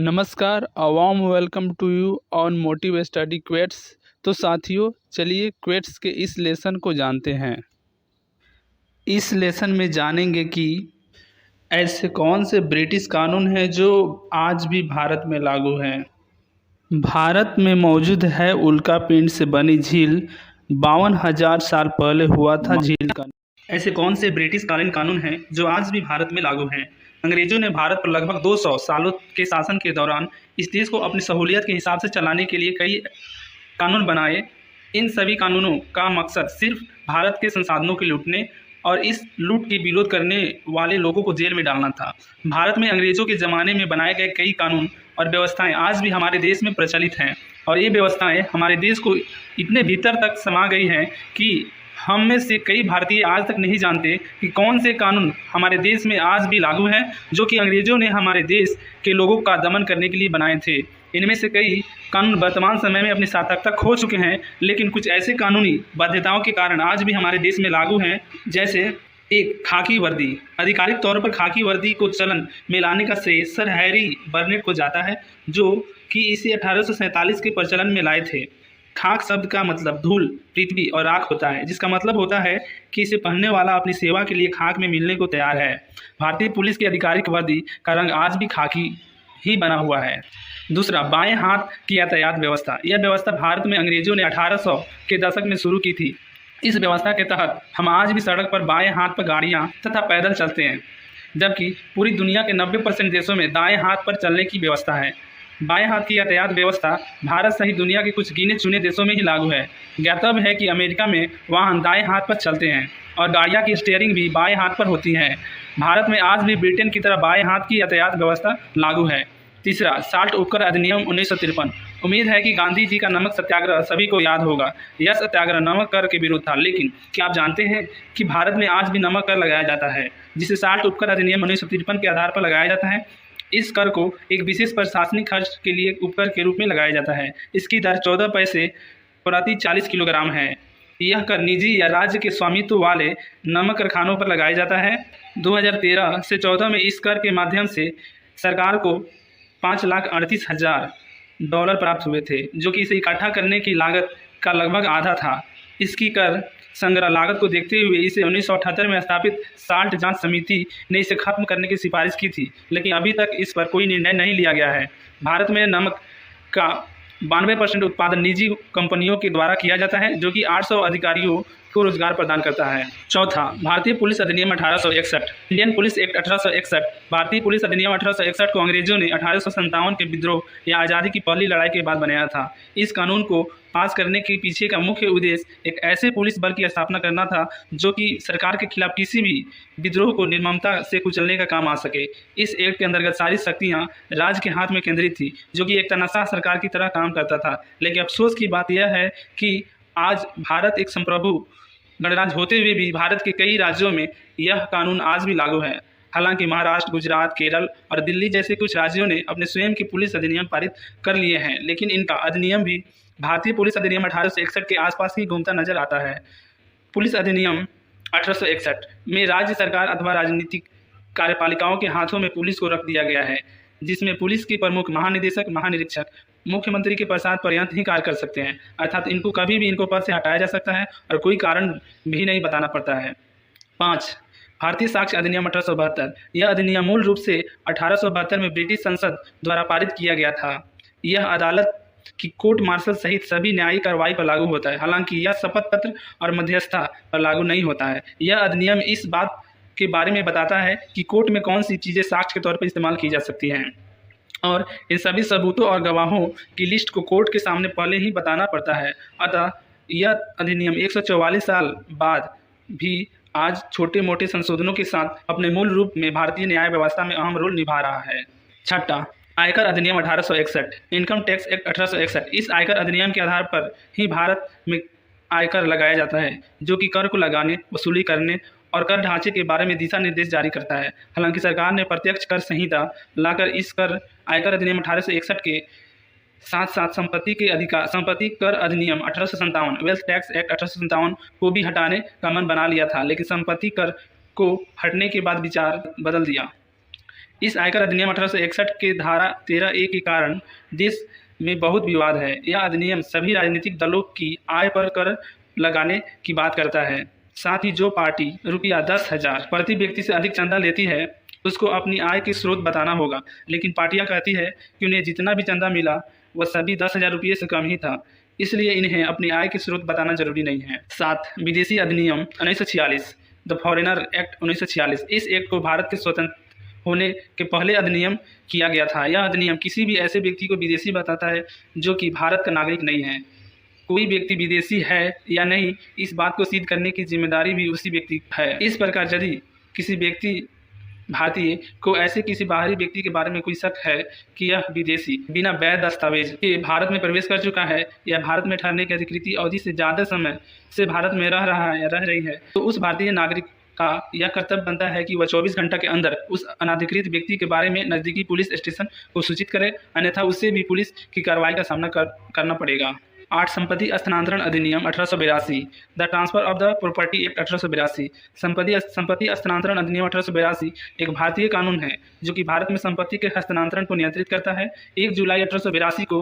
नमस्कार, a warm welcome to you on motive study quotes. तो साथियों, चलिए क्वेट्स के इस लेसन को जानते हैं। इस लेसन में जानेंगे कि ऐसे कौन से ब्रिटिश कानून हैं जो आज भी भारत में लागू हैं। भारत में मौजूद है उल्का पिंड से बनी झील। 52,000 साल पहले हुआ था झील का। ऐसे कौन से ब्रिटिश कालीन कानून हैं जो आज भी भारत में लागू हैं। अंग्रेजों ने भारत पर लगभग 200 सालों के शासन के दौरान इस देश को अपनी सहूलियत के हिसाब से चलाने के लिए कई कानून बनाए। इन सभी कानूनों का मकसद सिर्फ भारत के संसाधनों के लूटने और इस लूट के विरोध करने वाले लोगों को जेल में डालना था। भारत में अंग्रेजों के ज़माने में बनाए गए कई कानून और व्यवस्थाएं आज भी हमारे देश में प्रचलित हैं और ये व्यवस्थाएं हमारे देश को इतने भीतर तक समा गई हैं कि हम में से कई भारतीय आज तक नहीं जानते कि कौन से कानून हमारे देश में आज भी लागू हैं जो कि अंग्रेजों ने हमारे देश के लोगों का दमन करने के लिए बनाए थे। इनमें से कई कानून वर्तमान समय में अपनी सार्थकता खो चुके हैं, लेकिन कुछ ऐसे कानूनी बाध्यताओं के कारण आज भी हमारे देश में लागू हैं। जैसे एक, खाकी वर्दी। आधिकारिक तौर पर खाकी वर्दी को चलन में लाने का श्रेय सर हैरी बर्नेट को जाता है, जो कि इसे 1847 के प्रचलन में लाए थे। खाक शब्द का मतलब धूल, पृथ्वी और राख होता है, जिसका मतलब होता है कि इसे पहनने वाला अपनी सेवा के लिए खाक में मिलने को तैयार है। भारतीय पुलिस की आधिकारिक वर्दी का रंग आज भी खाकी ही बना हुआ है। दूसरा, बाएं हाथ की यातायात व्यवस्था। यह व्यवस्था भारत में अंग्रेजों ने 1800 के दशक में शुरू की थी। इस व्यवस्था के तहत हम आज भी सड़क पर बाएं हाथ पर गाड़ियां तथा पैदल चलते हैं, जबकि पूरी दुनिया के 90% देशों में दाएं हाथ पर चलने की व्यवस्था है। बाएं हाथ की यातायात व्यवस्था भारत सहित दुनिया के कुछ गिने चुने देशों में ही लागू है। ज्ञातव्य है कि अमेरिका में वाहन दाएं हाथ पर चलते हैं और गाड़ियां की स्टीयरिंग भी बाएं हाथ पर होती है। भारत में आज भी ब्रिटेन की तरह बाएं हाथ की यातायात व्यवस्था लागू है। तीसरा, साल्ट उपकर अधिनियम 1953। उम्मीद है कि गांधी जी का नमक सत्याग्रह सभी को याद होगा। यह सत्याग्रह नमक कर के विरुद्ध था, लेकिन क्या आप जानते हैं कि भारत में आज भी नमक कर लगाया जाता है, जिसे साल्ट उपकर अधिनियम 1953 के आधार पर लगाया जाता है। इस कर को एक विशेष प्रशासनिक खर्च के लिए उपकर के रूप में लगाया जाता है। इसकी दर 14 पैसे प्रति 40 किलोग्राम है। यह कर निजी या राज्य के स्वामित्व वाले नमक कारखानों पर लगाया जाता है। 2013 से 14 में इस कर के माध्यम से सरकार को $5,38,000 प्राप्त हुए थे, जो कि इसे इकट्ठा करने की लागत का लगभग आधा था। इसकी कर संग्रह लागत को देखते हुए इसे 1978 में स्थापित साल्ट जांच समिति ने इसे खत्म करने की सिफारिश की थी, लेकिन अभी तक इस पर कोई निर्णय नहीं लिया गया है। भारत में नमक का 92% उत्पादन निजी कंपनियों के द्वारा किया जाता है, जो कि 800 अधिकारियों को रोजगार प्रदान करता है। चौथा, भारतीय पुलिस अधिनियम 1861। Indian police act 1861। भारतीय पुलिस अधिनियम 1861 को अंग्रेजों ने 1857 के विद्रोह या आज़ादी की पहली लड़ाई के बाद बनाया था। इस कानून को पास करने के पीछे का मुख्य उद्देश्य एक ऐसे पुलिस बल की स्थापना करना था जो कि सरकार के खिलाफ किसी भी विद्रोह को निर्ममता से कुचलने का काम आ सके। इस एक्ट के अंतर्गत सारी शक्तियां राज्य के हाथ में केंद्रित थी, जो कि एक तानाशाह सरकार की तरह काम करता था। लेकिन अफसोस की बात यह है कि आज भारत एक संप्रभु गणराज्य होते हुए भी भारत के कई राज्यों में यह कानून आज भी लागू है। हालांकि महाराष्ट्र, गुजरात, केरल और दिल्ली जैसे कुछ राज्यों ने अपने स्वयं के पुलिस अधिनियम पारित कर लिए हैं, लेकिन इनका अधिनियम भी भारतीय पुलिस अधिनियम 1861 के आसपास ही घूमता नजर आता है। पुलिस अधिनियम 1861 में राज्य सरकार अथवा राजनीतिक कार्यपालिकाओं के हाथों में पुलिस को रख दिया गया है, जिसमें पुलिस के प्रमुख महानिदेशक, महानिरीक्षक मुख्यमंत्री के प्रसाद पर्यंत ही कार्य कर सकते हैं, अर्थात इनको कभी भी इनको पद से हटाया जा सकता है और कोई कारण भी नहीं बताना पड़ता है। 5, भारतीय साक्ष्य अधिनियम 1872। यह अधिनियम मूल रूप से 1872 में ब्रिटिश संसद द्वारा पारित किया गया था। यह अदालत की कोर्ट मार्शल सहित सभी न्यायिक कार्रवाई पर लागू होता है, हालांकि यह शपथ पत्र और मध्यस्थता पर लागू नहीं होता है। यह अधिनियम इस बात के बारे में बताता है कि कोर्ट में कौन सी चीज़ें साक्ष्य के तौर पर इस्तेमाल की जा सकती हैं, और इन सभी सबूतों और गवाहों की लिस्ट को कोर्ट के सामने पहले ही बताना पड़ता है। अतः यह अधिनियम 144 साल बाद भी आज छोटे मोटे संशोधनों के साथ अपने मूल रूप में भारतीय न्याय व्यवस्था में अहम रोल निभा रहा है। छठा, आयकर अधिनियम 1861। Income tax act 1861। इस आयकर अधिनियम के आधार पर ही भारत में आयकर लगाया जाता है, जो कि कर को लगाने, वसूली करने और कर ढांचे के बारे में दिशा निर्देश जारी करता है। हालांकि सरकार ने प्रत्यक्ष कर संहिता लाकर इस कर आयकर अधिनियम 1861 के साथ साथ संपत्ति कर अधिनियम 1857, वेल्थ टैक्स एक्ट 1857 को भी हटाने का मन बना लिया था, लेकिन संपत्ति कर को हटने के बाद विचार बदल दिया। इस आयकर अधिनियम 1861 के धारा 13A के कारण देश में बहुत विवाद है। यह अधिनियम सभी राजनीतिक दलों की आय पर कर लगाने की बात करता है। साथ ही जो पार्टी रुपया 10,000 प्रति व्यक्ति से अधिक चंदा लेती है उसको अपनी आय के स्रोत बताना होगा, लेकिन पार्टियां कहती है कि उन्हें जितना भी चंदा मिला वह सभी 10,000 रुपये से कम ही था, इसलिए इन्हें अपनी आय के स्रोत बताना जरूरी नहीं है। 7. विदेशी अधिनियम 1946, द फॉरेनर एक्ट 1946। इस एक्ट को भारत के स्वतंत्र होने के पहले अधिनियम किया गया था। यह अधिनियम किसी भी ऐसे व्यक्ति को विदेशी बताता है जो कि भारत का नागरिक नहीं है। कोई व्यक्ति विदेशी है या नहीं, इस बात को सिद्ध करने की जिम्मेदारी भी उसी व्यक्ति की है। इस प्रकार यदि किसी व्यक्ति भारतीय को ऐसे किसी बाहरी व्यक्ति के बारे में कोई शक है कि यह विदेशी बिना वैध दस्तावेज के भारत में प्रवेश कर चुका है या भारत में ठहरने की अधिकृत अवधि से ज़्यादा समय से भारत में रह रहा है या रह रही है, तो उस भारतीय नागरिक का यह कर्तव्य बनता है कि वह 24 घंटे के अंदर उस अनाधिकृत व्यक्ति के बारे में नज़दीकी पुलिस स्टेशन को सूचित करे, अन्यथा उसे भी पुलिस की कार्रवाई का सामना करना पड़ेगा। 8. संपत्ति हस्तांतरण अधिनियम 1882, the transfer of the property act 1882। संपत्ति हस्तांतरण अधिनियम 1882 एक भारतीय कानून है जो कि भारत में संपत्ति के हस्तांतरण को नियंत्रित करता है। 1 जुलाई 1882 को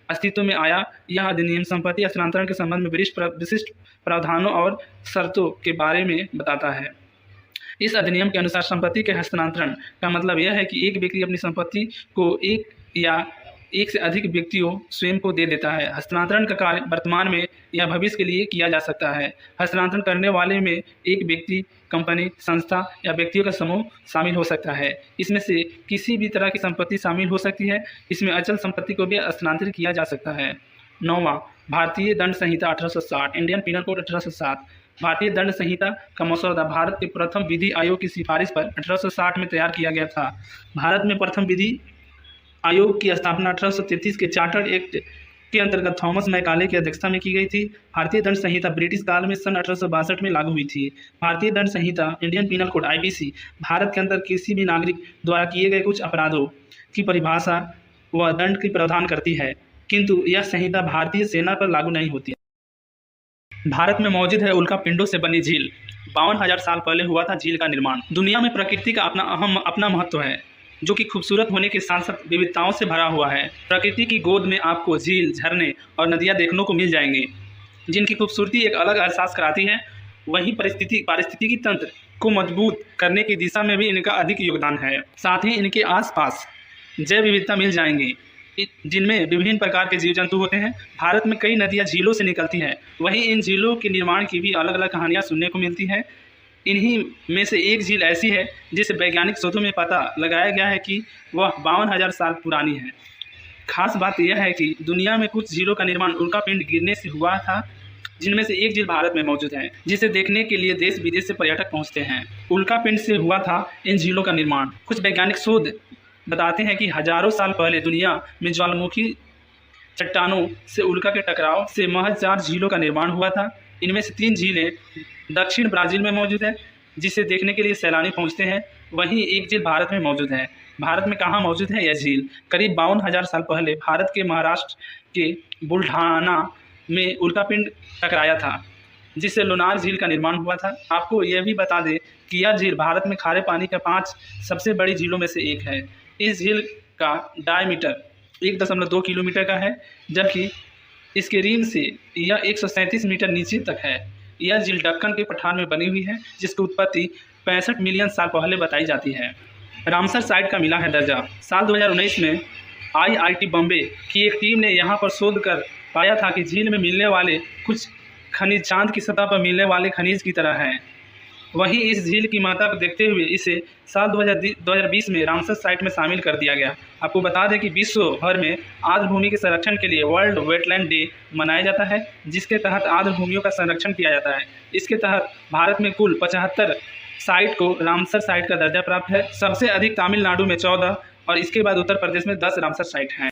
अस्तित्व में आया यह अधिनियम संपत्ति हस्तांतरण के संबंध में विशिष्ट प्रावधानों और शर्तों के बारे में बताता है। इस अधिनियम के अनुसार संपत्ति के हस्तांतरण का मतलब यह है कि एक व्यक्ति अपनी संपत्ति को एक या एक से अधिक व्यक्तियों स्वयं को दे देता है। हस्तांतरण का कार्य वर्तमान में या भविष्य के लिए किया जा सकता है। हस्तांतरण करने वाले में एक व्यक्ति, कंपनी, संस्था या व्यक्तियों का समूह शामिल हो सकता है। इसमें से किसी भी तरह की संपत्ति शामिल हो सकती है। इसमें अचल संपत्ति को भी हस्तांतरित किया जा सकता है। 9. भारतीय दंड संहिता 1860, इंडियन पीनल कोड 1860। भारतीय दंड संहिता का मसौदा भारत के प्रथम विधि आयोग की सिफारिश पर 1860 में तैयार किया गया था। भारत में प्रथम विधि आयोग की स्थापना 1833 के चार्टर्ड एक्ट के अंतर्गत थॉमस मैकाले की अध्यक्षता में की गई थी। भारतीय दंड संहिता ब्रिटिश काल में सन 1862 में लागू हुई थी। भारतीय दंड संहिता, Indian penal code IPC, Bharat के अंदर किसी भी नागरिक द्वारा किए गए कुछ अपराधों की परिभाषा व दंड की प्रावधान करती है, किंतु यह संहिता भारतीय सेना पर लागू नहीं होती। भारत में मौजूद है उल्कापिंडों से बनी झील। 52,000 साल पहले हुआ था झील का निर्माण। दुनिया में प्रकृति का अपना महत्व है जो कि खूबसूरत होने के साथ साथ विविधताओं से भरा हुआ है। प्रकृति की गोद में आपको झील, झरने और नदियाँ देखने को मिल जाएंगी जिनकी खूबसूरती एक अलग एहसास कराती है। वहीं पारिस्थितिकी तंत्र को मजबूत करने की दिशा में भी इनका अधिक योगदान है। साथ ही इनके आसपास जैव विविधता मिल जाएंगी जिनमें विभिन्न प्रकार के जीव जंतु होते हैं। भारत में कई नदियाँ झीलों से निकलती हैं। वहीं इन झीलों के निर्माण की भी अलग अलग कहानियाँ सुनने को मिलती हैं। इन्हीं में से एक झील ऐसी है जिसे वैज्ञानिक शोधों में पता लगाया गया है कि वह 52,000 साल पुरानी है। खास बात यह है कि दुनिया में कुछ झीलों का निर्माण उल्कापिंड गिरने से हुआ था, जिनमें से एक झील भारत में मौजूद है जिसे देखने के लिए देश विदेश से पर्यटक पहुंचते हैं। उल्कापिंड से हुआ था इन झीलों का निर्माण। कुछ वैज्ञानिक शोध बताते हैं कि हजारों साल पहले दुनिया में ज्वालामुखी चट्टानों से उल्का के टकराव से महज 4 झीलों का निर्माण हुआ था। इनमें से 3 झीलें दक्षिण ब्राज़ील में मौजूद है जिसे देखने के लिए सैलानी पहुंचते हैं। वहीं एक झील भारत में मौजूद है। भारत में कहाँ मौजूद है यह झील? करीब 52,000 साल पहले भारत के महाराष्ट्र के बुल्ढाना में उल्कापिंड टकराया था जिससे लोनार झील का निर्माण हुआ था। आपको यह भी बता दें कि यह झील भारत में खारे पानी का 5 सबसे बड़ी झीलों में से एक है। इस झील का डायमीटर 1.2 किलोमीटर का है, जबकि इसके रिम से यह 137 मीटर नीचे तक है। यह झील दक्कन के पठार में बनी हुई है जिसकी उत्पत्ति 65 मिलियन साल पहले बताई जाती है। रामसर साइट का मिला है दर्जा। साल 2019 में IIT बॉम्बे की एक टीम ने यहां पर शोध कर पाया था कि झील में मिलने वाले कुछ खनिज चांद की सतह पर मिलने वाले खनिज की तरह हैं। वहीं इस झील की महत्ता को देखते हुए इसे साल 2020 में रामसर साइट में शामिल कर दिया गया। आपको बता दें कि विश्व भर में आर्द्र भूमि के संरक्षण के लिए वर्ल्ड वेटलैंड डे मनाया जाता है, जिसके तहत आर्द्र भूमियों का संरक्षण किया जाता है। इसके तहत भारत में कुल 75 साइट को रामसर साइट का दर्जा प्राप्त है। सबसे अधिक तमिलनाडु में 14 और इसके बाद उत्तर प्रदेश में 10 रामसर साइट हैं।